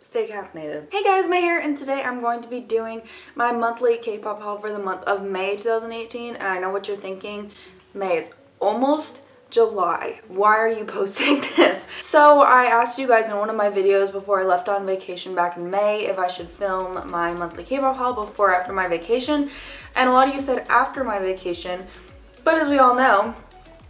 Stay caffeinated. Hey guys, May here, and today I'm going to be doing my monthly K-pop haul for the month of May 2018. And I know what you're thinking, May, it's almost July. Why are you posting this? So I asked you guys in one of my videos before I left on vacation back in May if I should film my monthly K-pop haul before or after my vacation. And a lot of you said after my vacation. But as we all know,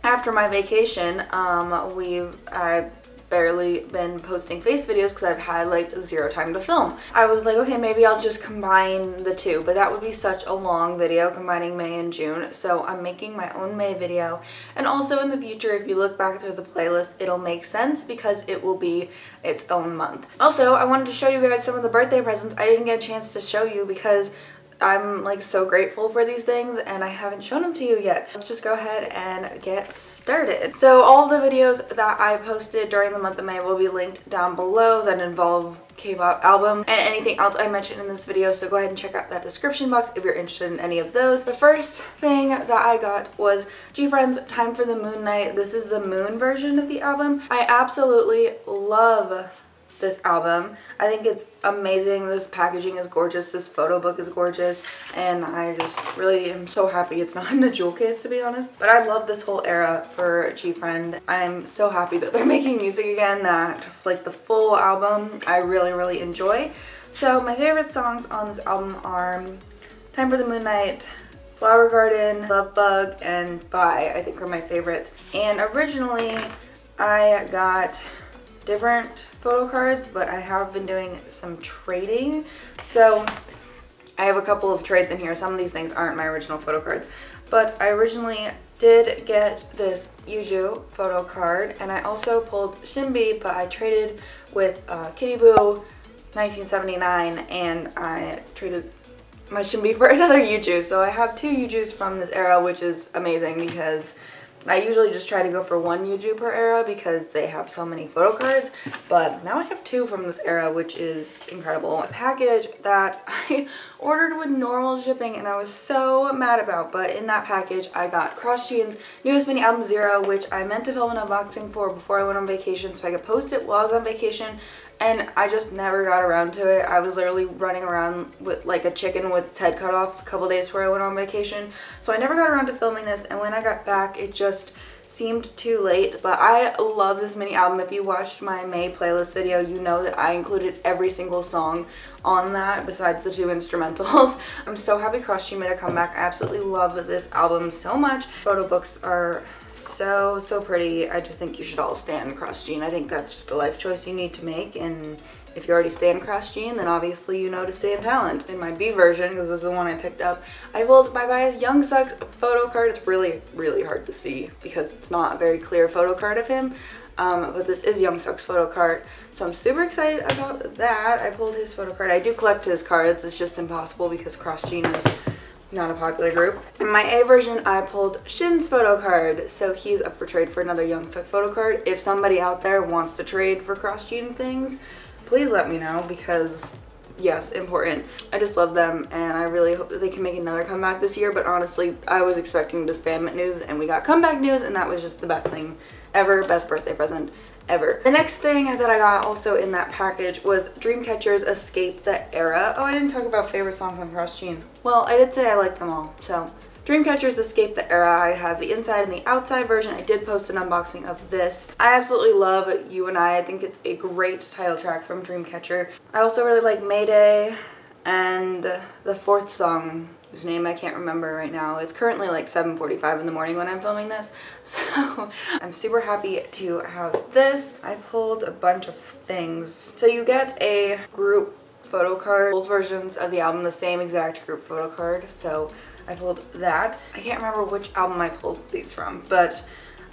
after my vacation, I've barely been posting face videos because I've had like zero time to film. I was like, okay, maybe I'll just combine the two, but that would be such a long video combining May and June. So I'm making my own May video, and also in the future, if you look back through the playlist, it'll make sense because it will be its own month. Also, I wanted to show you guys some of the birthday presents I didn't get a chance to show you because I'm like so grateful for these things and I haven't shown them to you yet. Let's just go ahead and get started. So all of the videos that I posted during the month of May will be linked down below that involve K-pop album and anything else I mentioned in this video, so go ahead and check out that description box if you're interested in any of those. The first thing that I got was GFRIEND's Time for the Moon Night. This is the moon version of the album. I absolutely love this album. I think it's amazing. This packaging is gorgeous. This photo book is gorgeous. And I just really am so happy it's not in a jewel case, to be honest. But I love this whole era for GFRIEND. I'm so happy that they're making music again, that like the full album I really enjoy. So my favorite songs on this album are Time for the Moon Night, Flower Garden, Love Bug, and Bye, I think are my favorites. And originally I got different photo cards, but I have been doing some trading. So I have a couple of trades in here. Some of these things aren't my original photo cards, but I originally did get this Yuju photo card, and I also pulled SHINee, but I traded with Kitty Boo 1979, and I traded my SHINee for another Yuju. So I have two Yujus from this era, which is amazing because I usually just try to go for one Yuju per era because they have so many photo cards, but now I have two from this era, which is incredible. A package that I ordered with normal shipping and I was so mad about, but in that package I got Cross Jeans' newest mini album Zero, which I meant to film an unboxing for before I went on vacation so I could post it while I was on vacation, and I just never got around to it. I was literally running around with like a chicken with its head cut off a couple days before I went on vacation. So I never got around to filming this, and when I got back it just seemed too late. But I love this mini album. If you watched my May playlist video, you know that I included every single song on that besides the two instrumentals. I'm so happy Cross Jean made a comeback. I absolutely love this album so much. Photo books are so pretty. I just think you should all stan Cross Jean. I think that's just a life choice you need to make, and if you already stan Cross Jean, then obviously you know to stan talent. In my B version, because this is the one I picked up, I pulled my bias Young Suck's photo card. It's really hard to see because it's not a very clear photo card of him, but this is Young Suck's photo card, so I'm super excited about that. I pulled his photo card. I do collect his cards. It's just impossible because Cross Jean is not a popular group. In my A version, I pulled Shin's photo card, so he's up for trade for another Young Suck photo card. If somebody out there wants to trade for Cross Jean things, please let me know because, yes, important. I just love them, and I really hope that they can make another comeback this year, but honestly, I was expecting disbandment news, and we got comeback news, and that was just the best thing ever. Best birthday present ever. The next thing that I got also in that package was Dreamcatcher's Escape the Era. Oh, I didn't talk about favorite songs on Cross Jean. Well, I did say I like them all, so Dreamcatcher's Escape the Era. I have the inside and the outside version. I did post an unboxing of this. I absolutely love UNI. I think it's a great title track from Dreamcatcher. I also really like Mayday and the fourth song, whose name I can't remember right now. It's currently like 7:45 in the morning when I'm filming this, so I'm super happy to have this. I pulled a bunch of things. So you get a group photo card, both versions of the album, the same exact group photo card, so I pulled that. I can't remember which album I pulled these from, but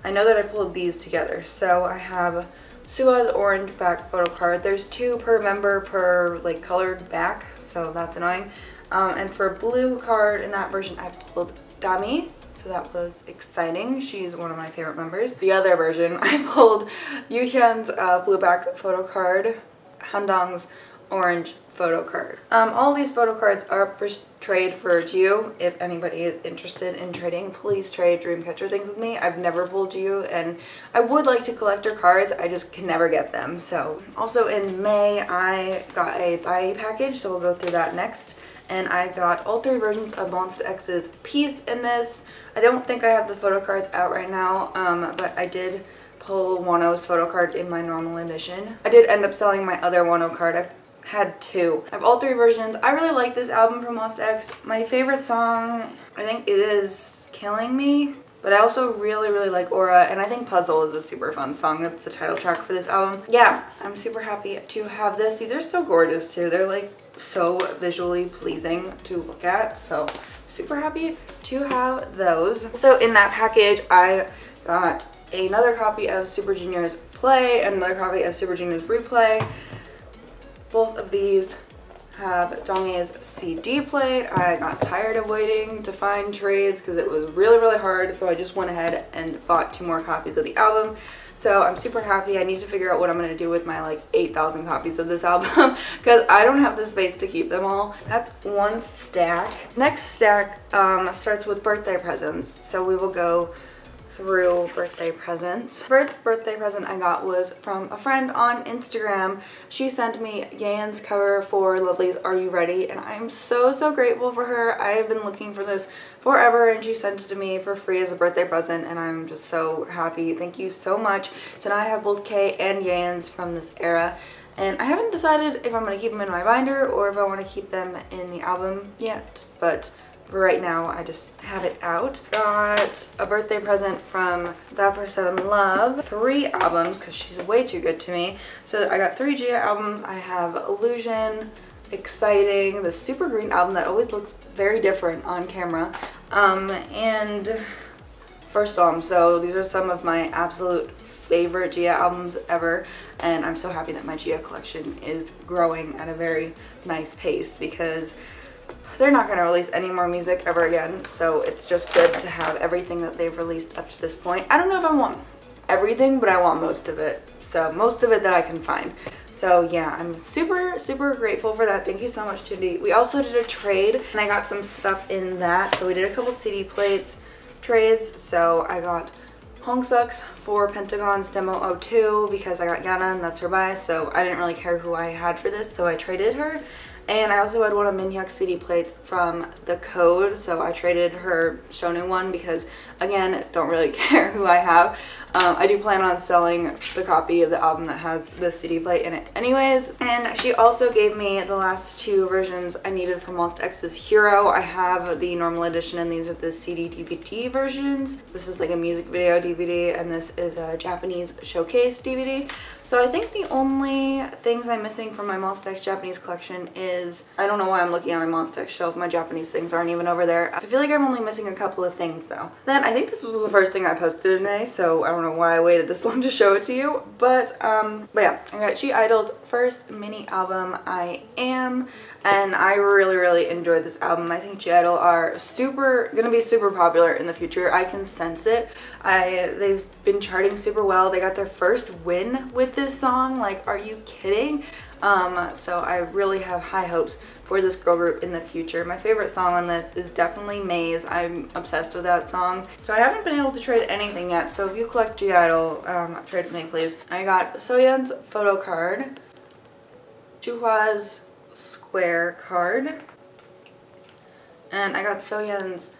I know that I pulled these together. So I have Sua's orange back photo card. There's two per member per like colored back, so that's annoying. And for blue card in that version, I pulled Dami, so that was exciting. She's one of my favorite members. The other version, I pulled Yuhyun's blue back photo card, Handong's orange photo card. All of these photo cards are up for trade for Geo. If anybody is interested in trading, please trade Dreamcatcher things with me. I've never pulled Geo and I would like to collect her cards, I just can never get them. So also in May I got a buy package, so we'll go through that next. And I got all 3 versions of Monsta X's piece in this. I don't think I have the photo cards out right now, but I did pull Wano's photo card in my normal edition. I did end up selling my other Wano card. I've had 2. I have all 3 versions. I really like this album from Monsta X. My favorite song, I think it is Killing Me, but I also really like Aura, and I think Puzzle is a super fun song. That's the title track for this album. Yeah, I'm super happy to have this. These are so gorgeous too. They're like so visually pleasing to look at, so super happy to have those. So in that package I got another copy of Super Junior's Play and another copy of Super Junior's Replay. Both of these have Donghae's CD plate. I got tired of waiting to find trades because it was really hard, so I just went ahead and bought 2 more copies of the album. So I'm super happy. I need to figure out what I'm going to do with my like 8,000 copies of this album because I don't have the space to keep them all. That's one stack. Next stack starts with birthday presents, so we will go through birthday presents. First birthday present I got was from a friend on Instagram. She sent me Yeon's cover for Lovely's Are You Ready, and I'm so grateful for her. I have been looking for this forever and she sent it to me for free as a birthday present, and I'm just so happy. Thank you so much. So now I have both Kay and Yeon's from this era, and I haven't decided if I'm going to keep them in my binder or if I want to keep them in the album yet, but for right now, I just have it out. Got a birthday present from Zafra 7 Love. 3 albums, because she's way too good to me. So I got 3 Gia albums. I have Illusion, Exciting, the Super Green album that always looks very different on camera, and First Album. So these are some of my absolute favorite Gia albums ever, and I'm so happy that my Gia collection is growing at a very nice pace because they're not going to release any more music ever again, so it's just good to have everything that they've released up to this point. I don't know if I want everything, but I want most of it. So most of it that I can find. So yeah, I'm super grateful for that. Thank you so much, Tundi. We also did a trade, and I got some stuff in that. So we did a couple CD plates trades. So I got Hongsuk's for Pentagon's Demo 02 because I got Yana and that's her bias, so I didn't really care who I had for this, so I traded her. And I also had one of Minhyuk's CD plates from the Code, so I traded her Shonen one because, again, don't really care who I have. I do plan on selling the copy of the album that has the CD plate in it anyways. And she also gave me the last 2 versions I needed for Monsta X's Hero. I have the normal edition and these are the CD DVD versions. This is like a music video DVD and this is a Japanese showcase DVD. So I think the only things I'm missing from my Monsta X Japanese collection is, I don't know why I'm looking at my Monsta X shelf, my Japanese things aren't even over there. I feel like I'm only missing a couple of things though. Then I think this was the first thing I posted in May, so I don't know why I waited this long to show it to you. But yeah, I got gi-dle's first mini album, I Am, and I really enjoyed this album. I think gi-dle are gonna be super popular in the future. I can sense it. They've been charting super well. They got their first win with this song. Like, are you kidding? So I really have high hopes for this girl group in the future. My favorite song on this is definitely Maze. I'm obsessed with that song. So I haven't been able to trade anything yet, so if you collect gi-dle, trade with me please. I got Soyeon's photo card, Juhwa's square card, and I got Soyeon's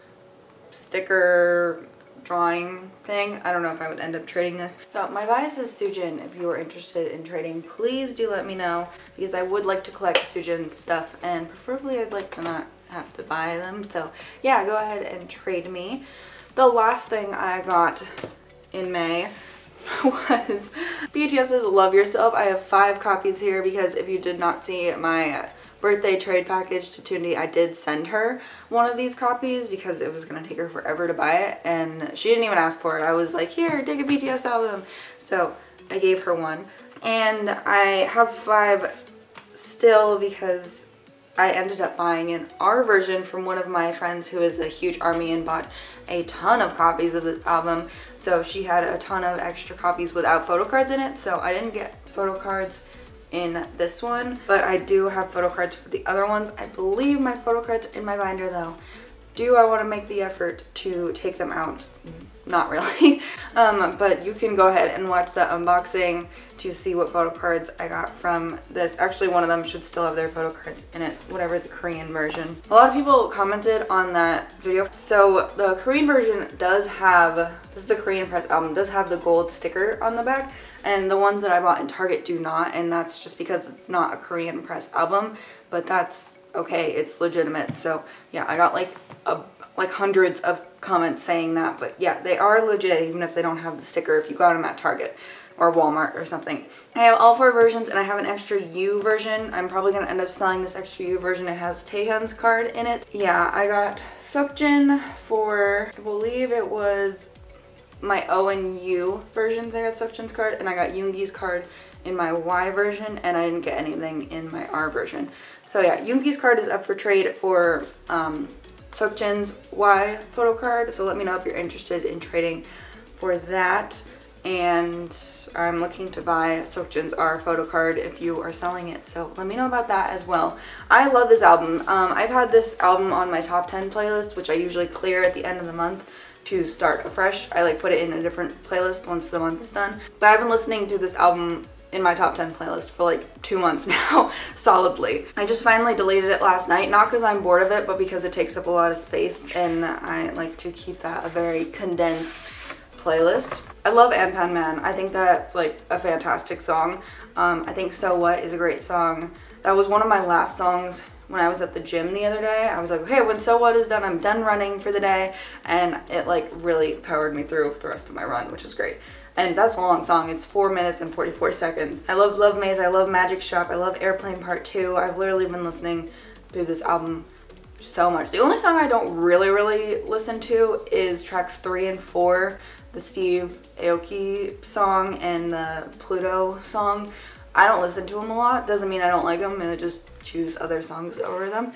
sticker drawing thing. I don't know if I would end up trading this. So my bias is Soojin. If you are interested in trading, please do let me know because I would like to collect Soojin's stuff and preferably I'd like to not have to buy them. So yeah, go ahead and trade me. The last thing I got in May was BTS's Love Yourself. I have 5 copies here because if you did not see my birthday trade package to Tundi, I did send her one of these copies because it was going to take her forever to buy it and she didn't even ask for it. I was like, here, take a BTS album. So I gave her one and I have 5 still because I ended up buying an R version from one of my friends who is a huge ARMY and bought a ton of copies of this album. So she had a ton of extra copies without photo cards in it, so I didn't get photo cards in this one, but I do have photo cards for the other ones. I believe my photo cards are in my binder though. Do I want to make the effort to take them out? Not really. But you can go ahead and watch that unboxing to see what photo cards I got from this. Actually, one of them should still have their photo cards in it, whatever the Korean version. A lot of people commented on that video. So the Korean version does have, this is the Korean press album, does have the gold sticker on the back, and the ones that I bought in Target do not, and that's just because it's not a Korean press album, but that's okay, it's legitimate. So yeah, I got like hundreds of comments saying that, but yeah, they are legit even if they don't have the sticker if you got them at Target or Walmart or something. I have all 4 versions, and I have an extra U version. I'm probably gonna end up selling this extra U version. It has Taehyun's card in it. Yeah, I got Seokjin for, I believe it was my O and U versions. I got Seokjin's card, and I got Yoongi's card in my Y version, and I didn't get anything in my R version. So yeah, Yoongi's card is up for trade for Seokjin's Y photo card, so let me know if you're interested in trading for that. And I'm looking to buy Seokjin's R photo card if you are selling it, so let me know about that as well. I love this album. I've had this album on my top 10 playlist, which I usually clear at the end of the month to start afresh. I like put it in a different playlist once the month is done. But I've been listening to this album in my top 10 playlist for like 2 months now, solidly. I just finally deleted it last night, not because I'm bored of it, but because it takes up a lot of space, and I like to keep that a very condensed playlist. I love Anpan Man. I think that's like a fantastic song. I think So What is a great song. That was one of my last songs when I was at the gym the other day. I was like, okay, when So What is done, I'm done running for the day, and it like really powered me through the rest of my run, which is great. And that's a long song. It's 4 minutes and 44 seconds. I love Love Maze, I love Magic Shop, I love Airplane Part 2. I've literally been listening to this album so much. The only song I don't really listen to is tracks 3 and 4, the Steve Aoki song and the Pluto song. I don't listen to them a lot. Doesn't mean I don't like them, and I just choose other songs over them.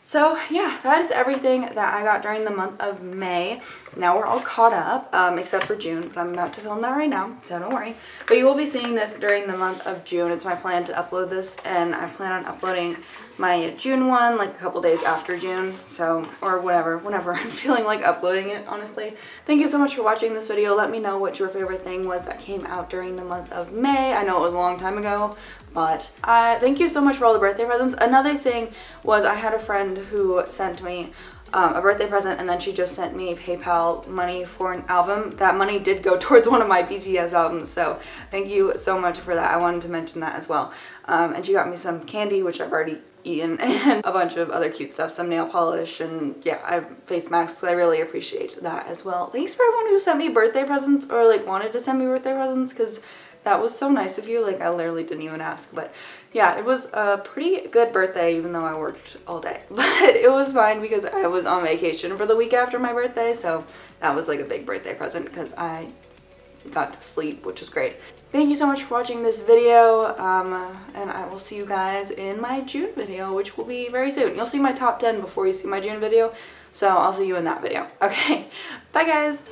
So yeah, that is everything that I got during the month of May. Now we're all caught up, except for June, but I'm about to film that right now, so don't worry. But you will be seeing this during the month of June. It's my plan to upload this, and I plan on uploading my June one like a couple days after June, so, or whenever I'm feeling like uploading it, honestly. Thank you so much for watching this video. Let me know what your favorite thing was that came out during the month of May. I know it was a long time ago, but thank you so much for all the birthday presents. Another thing was I had a friend who sent me a birthday present, and then she just sent me PayPal money for an album. That money did go towards one of my BTS albums, so thank you so much for that. I wanted to mention that as well. And she got me some candy, which I've already eaten, and a bunch of other cute stuff, some nail polish, and yeah, face masks. I really appreciate that as well. Thanks for everyone who sent me birthday presents, or like wanted to send me birthday presents, because that was so nice of you. Like, I literally didn't even ask, but yeah, it was a pretty good birthday, even though I worked all day. But it was fine because I was on vacation for the week after my birthday, so that was like a big birthday present because I got to sleep, which was great. Thank you so much for watching this video, and I will see you guys in my June video, which will be very soon. You'll see my top 10 before you see my June video, so I'll see you in that video. Okay, bye guys!